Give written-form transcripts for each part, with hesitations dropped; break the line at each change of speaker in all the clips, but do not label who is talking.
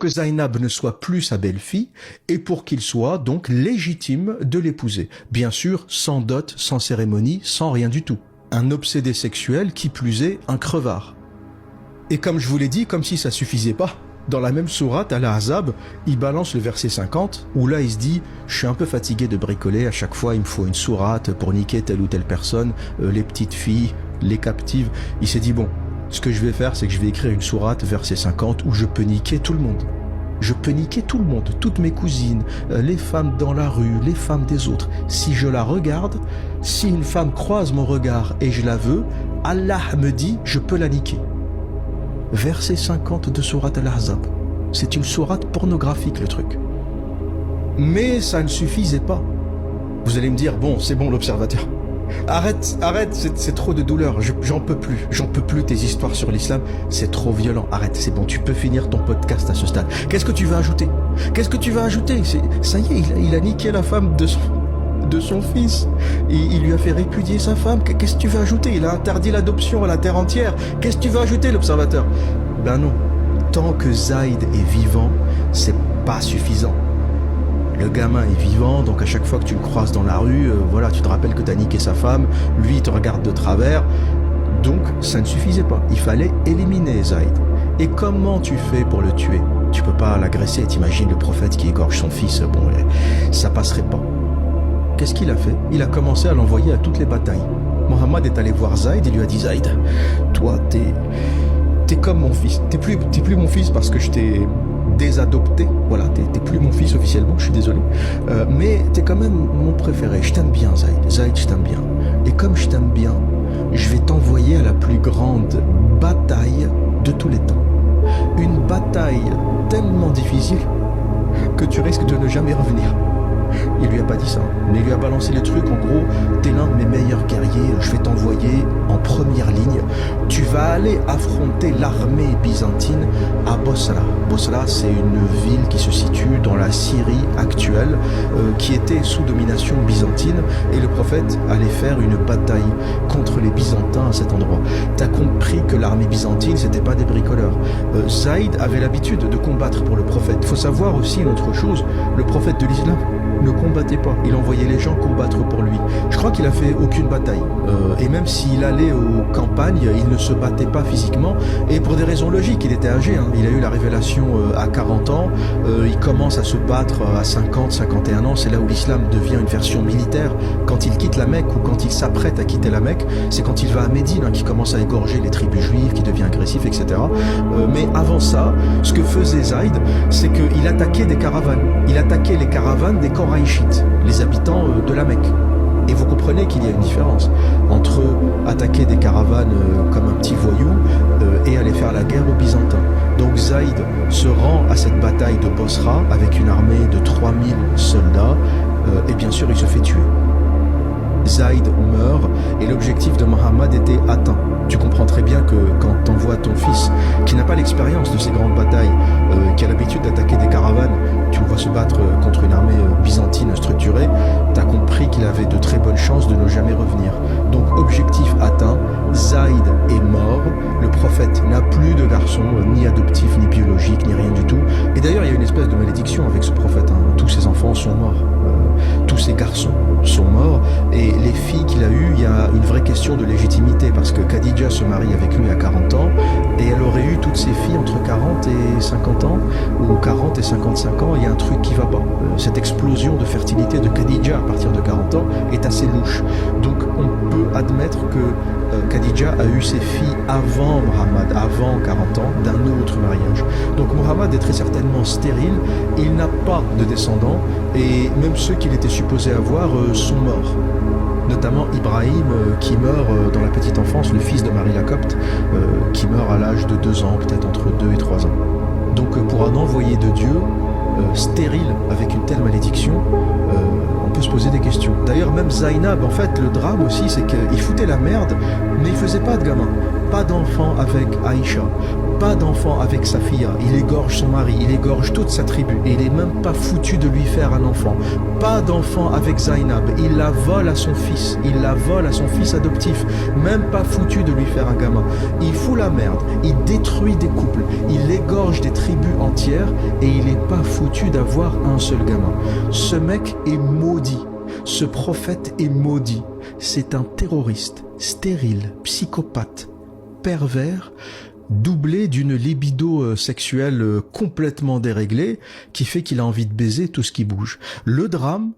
que Zainab ne soit plus sa belle-fille et pour qu'il soit donc légitime de l'épouser. Bien sûr, sans dot, sans cérémonie, sans rien du tout. Un obsédé sexuel, qui plus est, un crevard. Et comme je vous l'ai dit, comme si ça suffisait pas, dans la même sourate, Al-Ahzab, il balance le verset 50, où là il se dit « Je suis un peu fatigué de bricoler, à chaque fois il me faut une sourate pour niquer telle ou telle personne, les petites filles, les captives. » Il s'est dit « Bon, ce que je vais faire, c'est que je vais écrire une sourate, verset 50, où je peux niquer tout le monde. Je peux niquer tout le monde, toutes mes cousines, les femmes dans la rue, les femmes des autres. Si je la regarde, si une femme croise mon regard et je la veux, Allah me dit « Je peux la niquer. » Verset 50 de sourate Al-Ahzab. C'est une sourate pornographique, le truc. Mais ça ne suffisait pas. Vous allez me dire, bon, c'est bon l'observateur. Arrête, c'est trop de douleur, j'en peux plus tes histoires sur l'islam, c'est trop violent, arrête, c'est bon, tu peux finir ton podcast à ce stade. Qu'est-ce que tu vas ajouter? Ça y est, il a niqué la femme de son fils, il lui a fait répudier sa femme, qu'est-ce que tu veux ajouter? Il a interdit l'adoption à la terre entière, qu'est-ce que tu veux ajouter, l'observateur? Ben non, tant que Zaïd est vivant, c'est pas suffisant. Le gamin est vivant, donc à chaque fois que tu le croises dans la rue, voilà, tu te rappelles que t'as niqué sa femme, lui il te regarde de travers, donc ça ne suffisait pas, il fallait éliminer Zaïd. Et comment tu fais pour le tuer? Tu peux pas l'agresser, t'imagines le prophète qui égorge son fils, bon, ça passerait pas. Qu'est-ce qu'il a fait? Il a commencé à l'envoyer à toutes les batailles. Mohammed est allé voir Zaïd et lui a dit « Zaïd, toi t'es comme mon fils, t'es plus mon fils parce que je t'ai désadopté, voilà, t'es plus mon fils officiellement, je suis désolé, mais t'es quand même mon préféré, je t'aime bien Zaïd, je t'aime bien. Et comme je t'aime bien, je vais t'envoyer à la plus grande bataille de tous les temps. Une bataille tellement difficile que tu risques de ne jamais revenir. » Il lui a pas dit ça, mais il lui a balancé le truc, en gros, t'es l'un de mes meilleurs guerriers, je vais t'envoyer en première ligne, tu vas aller affronter l'armée byzantine à Bosra. Bosra, c'est une ville qui se situe dans la Syrie actuelle, qui était sous domination byzantine, et le prophète allait faire une bataille contre les Byzantins à cet endroit. T'as compris que l'armée byzantine, c'était pas des bricoleurs. Zaïd avait l'habitude de combattre pour le prophète. Il faut savoir aussi une autre chose, le prophète de l'islam ne combattait pas, il envoyait les gens combattre pour lui. Je crois qu'il a fait aucune bataille, et même s'il allait aux campagnes, il ne se battait pas physiquement, et pour des raisons logiques, il était âgé, hein. Il a eu la révélation à 40 ans, il commence à se battre à 50, 51 ans, c'est là où l'islam devient une version militaire. Quand il quitte la Mecque, ou quand il s'apprête à quitter la Mecque, c'est quand il va à Médine, hein, qu'il commence à égorger les tribus juives, qui devient agressif, etc. Mais avant ça, ce que faisait Zaïd, c'est qu'il attaquait des caravanes. Il attaquait les caravanes des Koraïchites, les habitants de la Mecque. Et vous comprenez qu'il y a une différence entre attaquer des caravanes comme un petit voyou et aller faire la guerre aux Byzantins. Donc Zaïd se rend à cette bataille de Bosra avec une armée de 3000 soldats et bien sûr il se fait tuer. Zaïd meurt et l'objectif de Mohammed était atteint. Tu comprends très bien que quand t'envoies ton fils, qui n'a pas l'expérience de ces grandes batailles, qui a l'habitude d'attaquer des caravanes, tu le vois se battre contre une armée byzantine structurée, t'as compris qu'il avait de très bonnes chances de ne jamais revenir. Donc objectif atteint, Zaïd est mort, le prophète n'a plus de garçon, ni adoptif, ni biologique, ni rien du tout. Et d'ailleurs il y a une espèce de malédiction avec ce prophète, hein. Tous ses enfants sont morts, tous ses garçons sont morts, et les filles qu'il a eues, il y a une vraie question de légitimité, parce que Khadija se marie avec lui à 40 ans, et elle aurait eu toutes ses filles entre 40 et 50 ans, ou 40 et 55 ans, il y a un truc qui va pas. Cette explosion de fertilité de Khadija à partir de 40 ans est assez louche. Donc on peut admettre que Khadija a eu ses filles avant Mohammed, avant 40 ans, d'un autre mariage. Donc Mohammed est très certainement stérile, il n'a pas de descendants, et même ceux qu'il était supposé avoir sont morts. Notamment Ibrahim qui meurt dans la petite enfance, le fils de Marie la Copte, qui meurt à l'âge de 2 ans, peut-être entre 2 et 3 ans. Donc pour un envoyé de Dieu, stérile avec une telle malédiction, on peut se poser des questions. D'ailleurs même Zainab, en fait le drame aussi c'est qu'il foutait la merde, mais il faisait pas de gamin, pas d'enfant avec Aïcha, Pas d'enfant avec Safiya, il égorge son mari, il égorge toute sa tribu et il est même pas foutu de lui faire un enfant. Pas d'enfant avec Zainab, il la vole à son fils, il la vole à son fils adoptif, même pas foutu de lui faire un gamin. Il fout la merde, il détruit des couples, il égorge des tribus entières et il est pas foutu d'avoir un seul gamin. Ce mec est maudit, ce prophète est maudit. C'est un terroriste, stérile, psychopathe, pervers, doublé d'une libido sexuelle complètement déréglée qui fait qu'il a envie de baiser tout ce qui bouge. Le drame,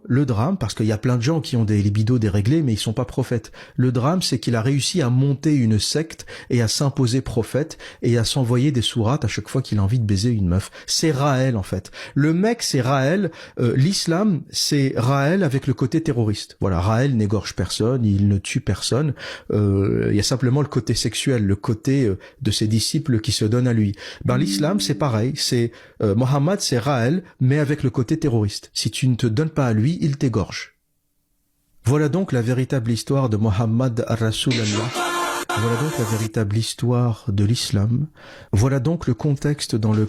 parce qu'il y a plein de gens qui ont des libidos déréglés mais ils sont pas prophètes. Le drame, c'est qu'il a réussi à monter une secte et à s'imposer prophète et à s'envoyer des sourates à chaque fois qu'il a envie de baiser une meuf. C'est Raël en fait. Le mec, c'est Raël. L'islam, c'est Raël avec le côté terroriste. Voilà, Raël n'égorge personne, il ne tue personne. Il y a simplement le côté sexuel, le côté de ses disciples qui se donnent à lui. Ben l'islam c'est pareil, c'est Mohammed c'est Raël mais avec le côté terroriste. Si tu ne te donnes pas à lui, il t'égorge. Voilà donc la véritable histoire de Mohammed ar-Rasulallah. Voilà donc la véritable histoire de l'islam. Voilà donc le contexte dans lequel